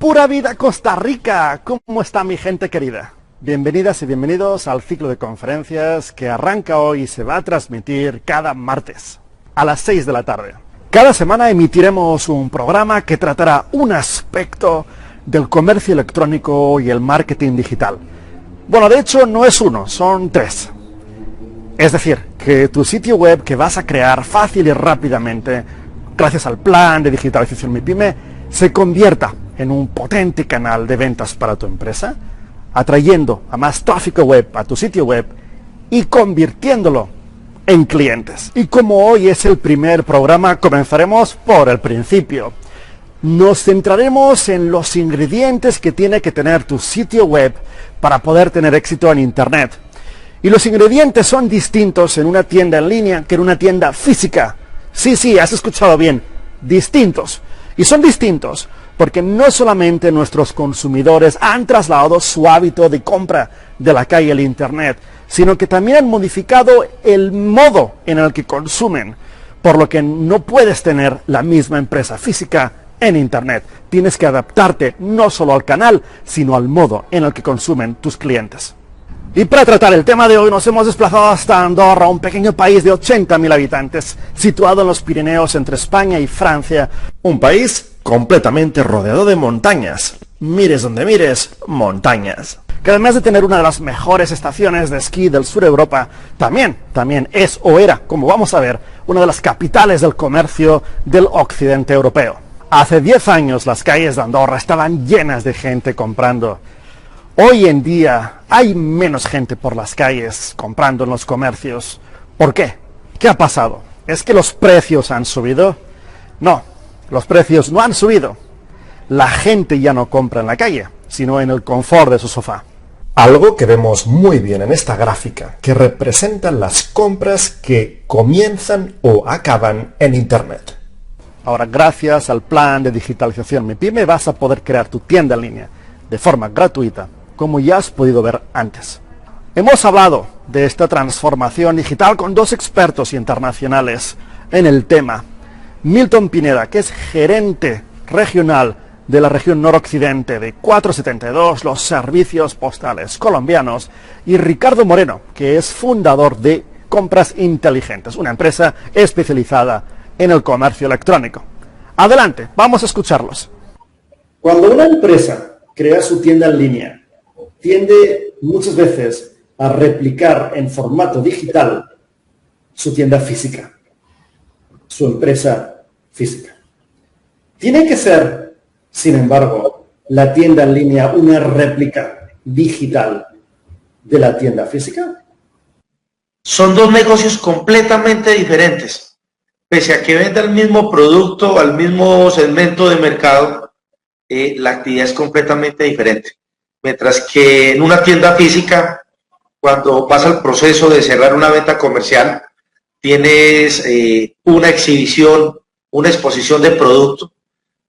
Pura vida Costa Rica. ¿Cómo está mi gente querida? Bienvenidas y bienvenidos al ciclo de conferencias que arranca hoy y se va a transmitir cada martes a las 6 de la tarde. Cada semana emitiremos un programa que tratará un aspecto del comercio electrónico y el marketing digital. Bueno, de hecho no es uno, son tres. Es decir, que tu sitio web que vas a crear fácil y rápidamente, gracias al plan de digitalización MiPyme, se convierta en un potente canal de ventas para tu empresa, atrayendo a más tráfico web a tu sitio web y convirtiéndolo en clientes. Y como hoy es el primer programa, comenzaremos por el principio. Nos centraremos en los ingredientes que tiene que tener tu sitio web para poder tener éxito en Internet. Y los ingredientes son distintos en una tienda en línea que en una tienda física. Sí, has escuchado bien, distintos. Y son distintos porque no solamente nuestros consumidores han trasladado su hábito de compra de la calle al Internet, sino que también han modificado el modo en el que consumen, por lo que no puedes tener la misma empresa física en Internet. Tienes que adaptarte no solo al canal, sino al modo en el que consumen tus clientes. Y para tratar el tema de hoy nos hemos desplazado hasta Andorra, un pequeño país de 80.000 habitantes, situado en los Pirineos entre España y Francia. Un país completamente rodeado de montañas. Mires donde mires, montañas. Que además de tener una de las mejores estaciones de esquí del sur de Europa, también es o era, como vamos a ver, una de las capitales del comercio del occidente europeo. Hace 10 años las calles de Andorra estaban llenas de gente comprando. Hoy en día hay menos gente por las calles comprando en los comercios. ¿Por qué? ¿Qué ha pasado? ¿Es que los precios han subido? No, los precios no han subido. La gente ya no compra en la calle, sino en el confort de su sofá. Algo que vemos muy bien en esta gráfica, que representa las compras que comienzan o acaban en Internet. Ahora, gracias al plan de digitalización MiPyme, vas a poder crear tu tienda en línea de forma gratuita, como ya has podido ver antes. Hemos hablado de esta transformación digital con dos expertos internacionales en el tema. Milton Pineda, que es gerente regional de la región noroccidente de 472, los servicios postales colombianos, y Ricardo Moreno, que es fundador de Compras Inteligentes, una empresa especializada en el comercio electrónico. Adelante, vamos a escucharlos. Cuando una empresa crea su tienda en línea, tiende muchas veces a replicar en formato digital su tienda física, su empresa física. Tiene que ser, sin embargo, la tienda en línea una réplica digital de la tienda física. Son dos negocios completamente diferentes. Pese a que venda el mismo producto al mismo segmento de mercado, la actividad es completamente diferente. Mientras que en una tienda física, cuando pasa el proceso de cerrar una venta comercial, tienes una exhibición, una exposición de producto,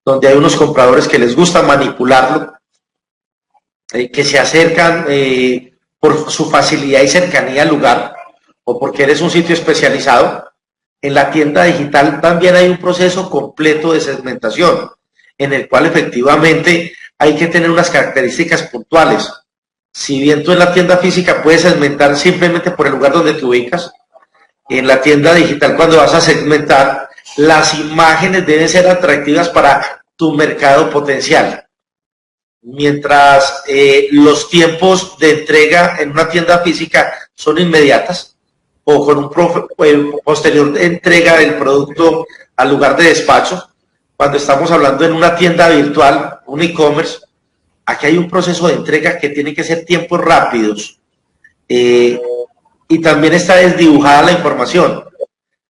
donde hay unos compradores que les gusta manipularlo, que se acercan por su facilidad y cercanía al lugar, o porque eres un sitio especializado. En la tienda digital también hay un proceso completo de segmentación, en el cual efectivamente hay que tener unas características puntuales. Si bien tú en la tienda física puedes segmentar simplemente por el lugar donde te ubicas, en la tienda digital cuando vas a segmentar, las imágenes deben ser atractivas para tu mercado potencial. Mientras los tiempos de entrega en una tienda física son inmediatas, o con un posterior entrega del producto al lugar de despacho. Cuando estamos hablando en una tienda virtual, un e-commerce, aquí hay un proceso de entrega que tiene que ser tiempos rápidos. Y también está desdibujada la información.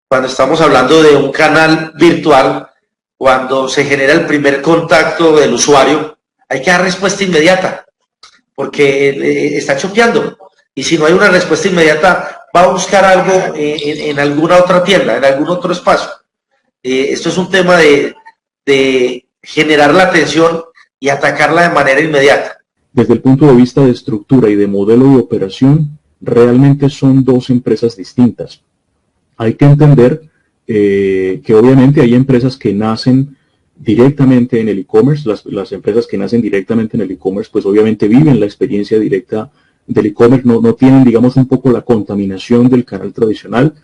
Cuando estamos hablando de un canal virtual, cuando se genera el primer contacto del usuario, hay que dar respuesta inmediata, porque está choqueando. Y si no hay una respuesta inmediata, va a buscar algo en alguna otra tienda, en algún otro espacio. Esto es un tema de generar la atención y atacarla de manera inmediata. Desde el punto de vista de estructura y de modelo de operación, realmente son dos empresas distintas. Hay que entender que obviamente hay empresas que nacen directamente en el e-commerce. Las empresas que nacen directamente en el e-commerce, pues obviamente viven la experiencia directa del e-commerce, no tienen, digamos, un poco la contaminación del canal tradicional.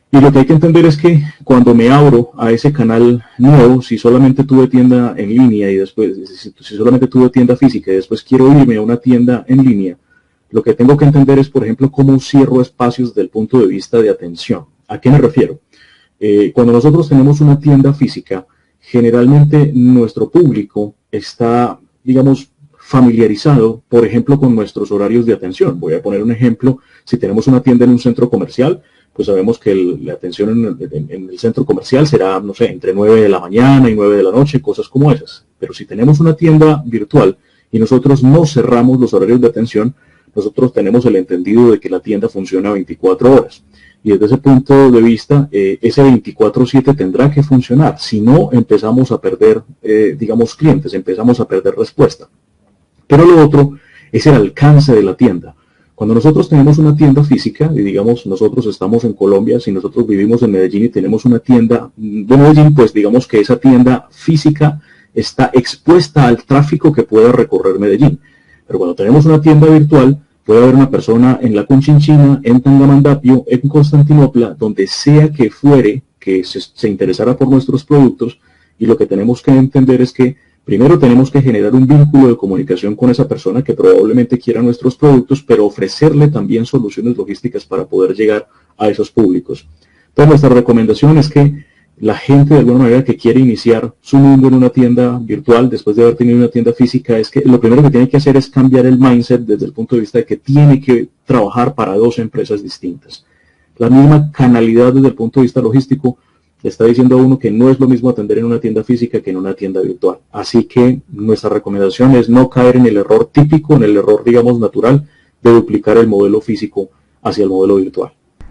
Y lo que hay que entender es que cuando me abro a ese canal nuevo, si solamente tuve tienda en línea y después, si solamente tuve tienda física y después quiero irme a una tienda en línea, lo que tengo que entender es, por ejemplo, cómo cierro espacios desde el punto de vista de atención. ¿A qué me refiero? Cuando nosotros tenemos una tienda física, generalmente nuestro público está, digamos, familiarizado, por ejemplo, con nuestros horarios de atención. Voy a poner un ejemplo. Si tenemos una tienda en un centro comercial, pues sabemos que la atención en el centro comercial será, no sé, entre 9 de la mañana y 9 de la noche, cosas como esas. Pero si tenemos una tienda virtual y nosotros no cerramos los horarios de atención, nosotros tenemos el entendido de que la tienda funciona 24 horas. Y desde ese punto de vista, ese 24/7 tendrá que funcionar. Si no, empezamos a perder, digamos, clientes, empezamos a perder respuesta. Pero lo otro es el alcance de la tienda. Cuando nosotros tenemos una tienda física, y digamos, nosotros estamos en Colombia, si nosotros vivimos en Medellín y tenemos una tienda de Medellín, pues digamos que esa tienda física está expuesta al tráfico que pueda recorrer Medellín. Pero cuando tenemos una tienda virtual, puede haber una persona en la Conchinchina, en Tangamandapio, en Constantinopla, donde sea que fuere, que se interesara por nuestros productos, y lo que tenemos que entender es que primero tenemos que generar un vínculo de comunicación con esa persona que probablemente quiera nuestros productos, pero ofrecerle también soluciones logísticas para poder llegar a esos públicos. Entonces nuestra recomendación es que la gente de alguna manera que quiere iniciar su mundo en una tienda virtual después de haber tenido una tienda física, es que lo primero que tiene que hacer es cambiar el mindset desde el punto de vista de que tiene que trabajar para dos empresas distintas. La misma canalidad desde el punto de vista logístico le está diciendo a uno que no es lo mismo atender en una tienda física que en una tienda virtual. Así que nuestra recomendación es no caer en el error típico, en el error, digamos, natural, de duplicar el modelo físico hacia el modelo virtual.